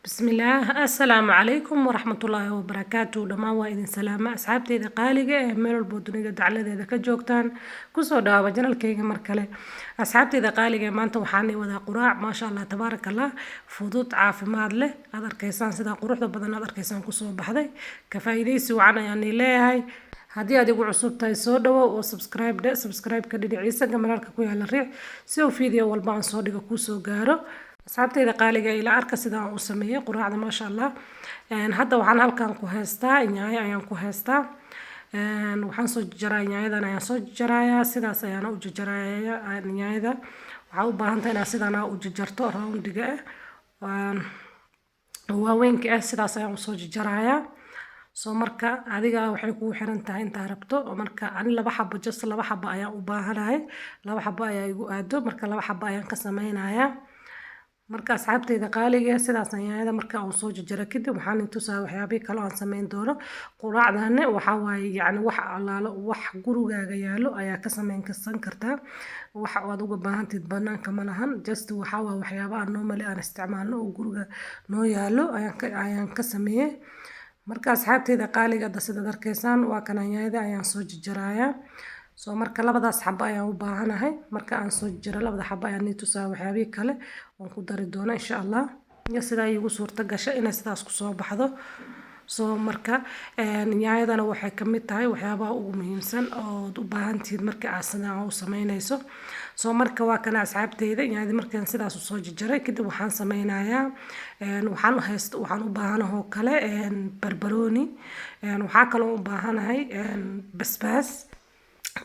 بسم الله السلام عليكم ورحمة الله وبركاته دمان waa idin salaama asxaabteyda qaaliga ee meel walba dunida dacaladeeda ka joogtaan kusoo dhawaada janalkayga mar kale asxaabteyda qaaliga maanta waxaan wadaa quraac maasha Allah tabaaraka Allah fudud caafimaad leh aad arkaysaan sida quruxda badan aad arkaysaan kusoo baxday ka faa'iideysi wacan ayaan leeyahay haddii aad igu cusub tahay soo dhawow oo subscribe ka dhinaciisa gamararka ku yaala riix si uu video walba aan soo dhigo kusoo gaaro asxaabteyda qaaliga ila arka sida aan u sameeyay quraacda maasha Allah hadda waxaan halkan ku haystaa yaanyo ayaan ku haystaa waxaan soo jarayaa yaanyadan ayaan soo jarayaa sidaas ayaan u jarayaa yaanyada waxa u baahan tahay inaad sidaan u jarto roundiga waaweynka sidaas ayaan u soo jarayaa soo marka adiga waxay ku xiran tahay inta rabto marka ani laba xabo laba xabo ayaan u baahanahay laba xabo ayaa igu aado marka laba xabo ayaan ka sameynayaa marka asxaabteyda qaaliga sidaas yaanyada marka aan soo jaro kadib waxaan intusaa waxyaabaha kale aan sameyn doono quraacdan waxa waaye yani wax allaalo wax gurigaaga yaalo ayaa ka sameyn kartaa wax aad uga baahantayd banaanka ma lahan just waxa waa waxyaabaha normally aan isticmaalno oo guriga noo yaalo ayaan ka sameeyay marka asxaabteyda qaaliga sida arkaysaan waa kan yaanyada ayaan soo jarayaa soo marka labadaas xabo ayaan u baahanahay marka aan soo jaro labada xabo ayaan tusaa waxyaabaha kale oo ku dari doono insha Allah iyo sida ay ugu suurta gashay in sidaas ku soo baxdo soo marka yaanyadana waxay ka mid tahay waxyaabaha ugu muhiimsan oo u baahantiid marka aad sidaan u sameynayso soo marka waa kana asxaabteyda yaanyada markaan sidaas u soo jaray kadib waxaan sameynayaa waxaan u baahanahay kale barbarooni waxaa kale oo u baahanahay basbaas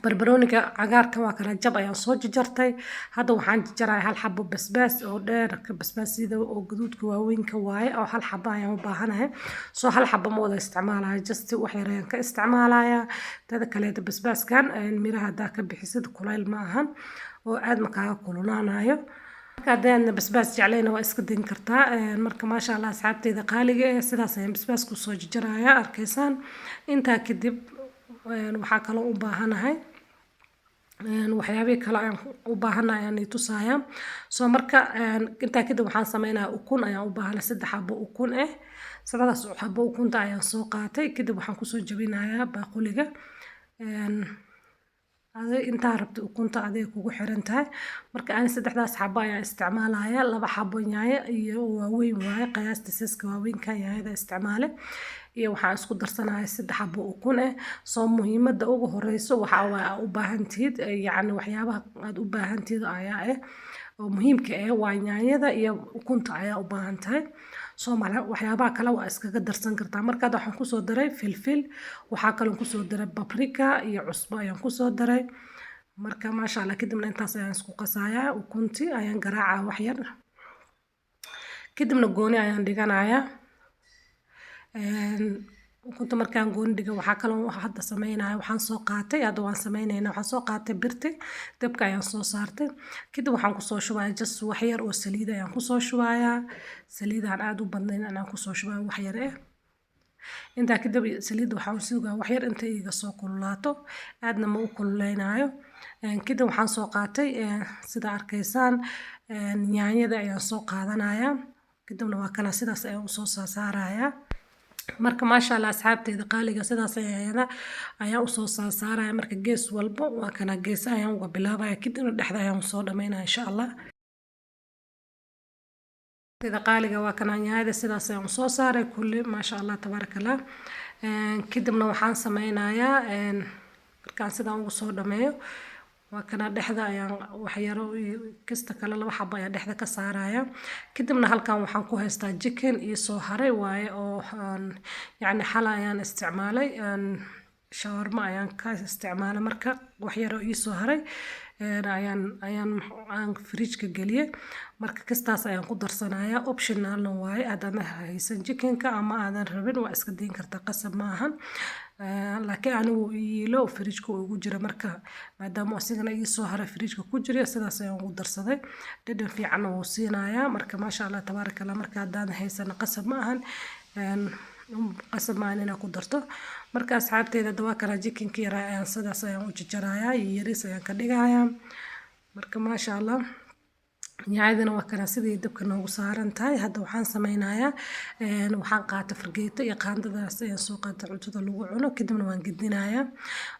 barbarooniga cagaarka waa kala jab ayaan soo jartay hadda waxaan jarayaa hal xabo basbaas oo dheer basbaasida oo gaduudka waaweynka waaye oo hal xabo ayaan u baahanahay soo hal xabo ma wada isticmaalayo just wax yar ayaan ka isticmaalayaa tada kale basbaaskan miraha hadda ka bixisid kulayl ma ahan oo aad ma kaaga kululaanayo marka hadaan basbaas jeclayna waa iska din kartaa marka maasha Allah asxaabteyda qaaliga sidaas ayaan basbaas ku soo jarayaa arkaysaan intaa kadib waxaa kale u baahanahay waxyaabaha kale aan u baahanahay aan tusaaya soo marka inta kadib waxaan sameynayaa ukun ayaan u baahanahay 3 xabo ukun sadadaas xabo ukunta ayaan soo qaatay kadib waxaan ku soo jabinayaa baaquliga inta rabto ukunta adiga kugu xiran tahay marka aan 3daas xabo ayaan isticmaalayaa 2 xabo yaanyo iyo waaweyn waaye qiyaasta siska waaweynka yaanyada isticmaalay iyo waxaan isku darsanahay 3 xabo ukun soo muhiimada ugu horeyso waxa waa u baahantiid yani waxyaabaha aad u baahantiid ayaa oo muhiimka waa yaanyada iyo ukunta ayaa u baahan tahay soo waxyaabaha kale waa iskaga darsan kartaa marka waxaan ku soo daray filfil waxa kale ku soo daray paprika iyo cusbo ayaan ku soo daray marka maasha Allah kadibna intaas ayaan isku qasayaa ukunti ayaan garaacaa wax yar kadibna gooni ayaan dhiganayaa ukunta markaan gooni dhigo waxa kale oo hadda sameeynayo waxaan soo qaatay hadda waan sameynaynaa waxaan soo qaatay birti dabka ayaan soo saartay kadib waxaan ku soo shubayaa just wax yar oo saliid ayaan ku soo shubayaa saliidaan aad u badnayn aan ku soo shubayaa wax yar inta kadib saliid waxaan sugaa wax yar inta iga soo kululaato aadna ma u kululeynayo kadib waxaan soo qaatay sida arkaysaan yaanyada ayaan soo qaadanayaa kadibna waa kana sidaas ayaan u soo saarayaa marka maasha Allah asxaabteyda qaaliga sidaas ayaan u soo saaraya marka gees walba waa kana gees ayaan uga bilaabaya kadibna dhexda ayaan soo dhameynaa insha Allah sida qaaliga waa kana yaanyada sidaas ayaan soo saaray kulli maasha Allah tabarakallah kadibna waxaan sameynayaa markaan sidaan ugu soo dhameeyo waa kana dhexda ayaan wax yar kasta kale 2 xabo ayaan dhexda ka saaraya kadibna halkan waxaan ku haystaa chicken iyo soo haray waaye oo yani xala ayaan isticmaalay shawarma ayaan ka isticmaalay marka wax yar oo ii soo haray ayaan fridge ka galiyay marka kastaas ayaan ku darsanayaa optional waaye aadaan haysan chickenka ama aadan rabin waa iska diin kartaa qasab ma ahan laakiin anigu iilo fridge ku ugu jira marka maadaama asigana ii soo haray fridge ku jira sidaas ayaan ugu darsaday dhadhan fiican oo siinayaa marka maasha Allah tabarakallah marka aadaan haysan qasab ma ahan qasab ma ahan ku darto marka asxaabteyda dawaa kala chickenka yar ayaan sidaas ayaan u jarayaa yaris ayaan ka dhigayaa marka maasha Allah yaayadana waa kana sidii dabka noogu saaran tahay. Hadda waxaan sameynayaa waxaan qaata fargeeto iyo qaandadaas ayaan soo qaata cuntada lagu cuno kadibna waan gedinayaa.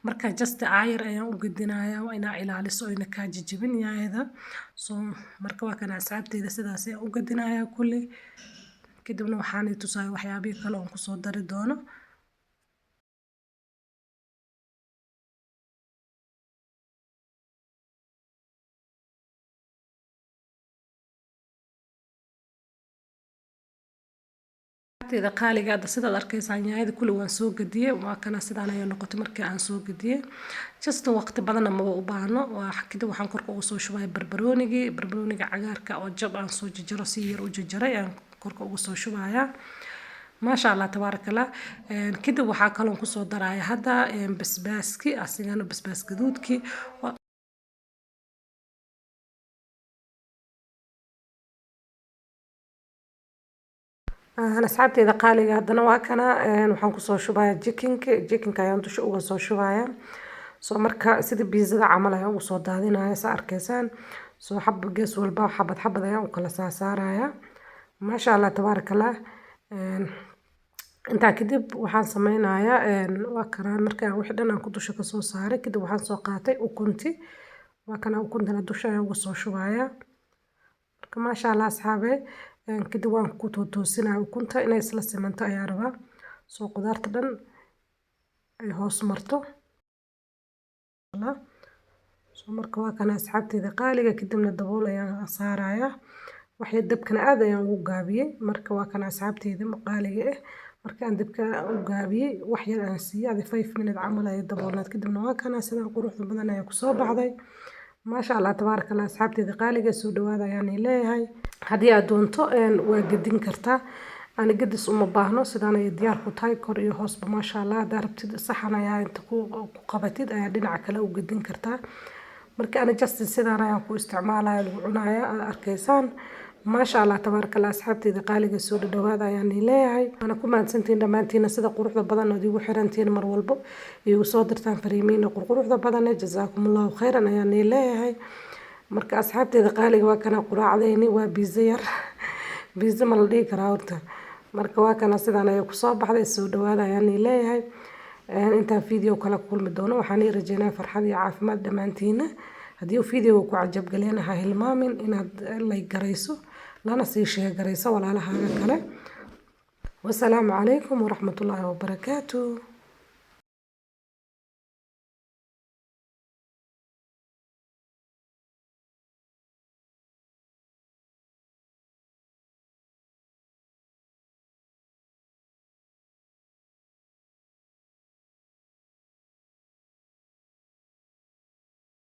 Marka just aayar ayaan u gedinayaa waa inaa ilaaliso oo ina kaa jijibin yaayada. Marka waa kana asxaabteyda sidaas ayaan u gedinayaa kulli. Kadibna waxaan tusaaya waxyaabihi kale oon kusoo dari doono. Tida qaaliga hadda sidaad arkaysaan yaayada kulli waan soo gadiyay waa kana sidaan ayay noqotay markii aan soo gadiyay just waqti badan ma u baahno kadib waxaan korka ugu soo shubay barbarooniga cagaarka oo jab aan soo jajaro si yar u jajaray aan korka ugu soo shubayaa maasha Allah tabarakallah kadib waxaa kaloon ku soo daraaya hadda basbaaski asigana basbaas gaduudki أنا أصحابتي إذا قالي هادنا واكنا وحن كسو شبايا جيكينك ayaan dusha uga soo shubaaya soo marka sida biizada camal ayaan ugu soo daadinaya sa arkaysaan soo xabba gees walba xabad ayaan u kala saaraya maasha Allah tabarakallah intaa kadib waxaan sameynayaa waa karaan markaan wixii dhan aan ku dusha ka soo saaray kadib waxaan soo qaatay ukunti waa kana ukuntana dusha ayaan uga soo shubaaya marka maasha Allah asxaabe kadib waan ku toosinaa ukunta inay isla simanto ayaa rabaa soo qudaarta dhan ay hoos marto soo marka waa kana asxaabteyda qaaliga kadibna dabool ayaan saarayaa waxay dabkana aad ayaan ugu gaabiyay marka waa kana asxaabteyda qaaliga marka aan dabka u gaabiyay wax yar aan siiyay 5 minutes camal ay daboolnaad kadibna waa kana sidaan quruxda badan ayaa ku soo baxday maasha Allah tabarakallah asxaabteyda qaaliga soo dhawaada ayaan leeyahay haddii aad doonto waa gedin kartaa ani gedis uma baahno sidaan ay diyaar ku tahay kor iyo hoosba maasha Allah hadaa rabtid saxan ayaa inta ku qabatid ayaa dhinaca kale u gedin kartaa marka ana just sidaan ayaan ku isticmaalaya lagu cunaaya aad arkaysaan maasha Allah tabarakallah asxaabteyda qaaliga soo dhawaada ayaan leeyahay ana ku mahadsantiin dhamaantiina sida quruxda badan oo igu xirantiin mar walba iyo soo dirtaan fariimiin quruxda badan jazaakumullahu khayran ayaan leeyahay marka asxaabteyda qaaliga waa kana quraacdeyni waa biiza yar biiza ma la dhigi karaa horta marka waa kana sidaan ay ku soo baxday soo dhawaada ayaan leeyahay intaan video kala kulmi doono waxaan rajeynayaa farxad iyo caafimaad dhamaantiina haddii uu video ku cajab galiyana ha hilmaamin inaad like garayso lana sii share garayso walaalahaaga kale wassalaamu calaykum waraxmatullaahi wabarakaatuh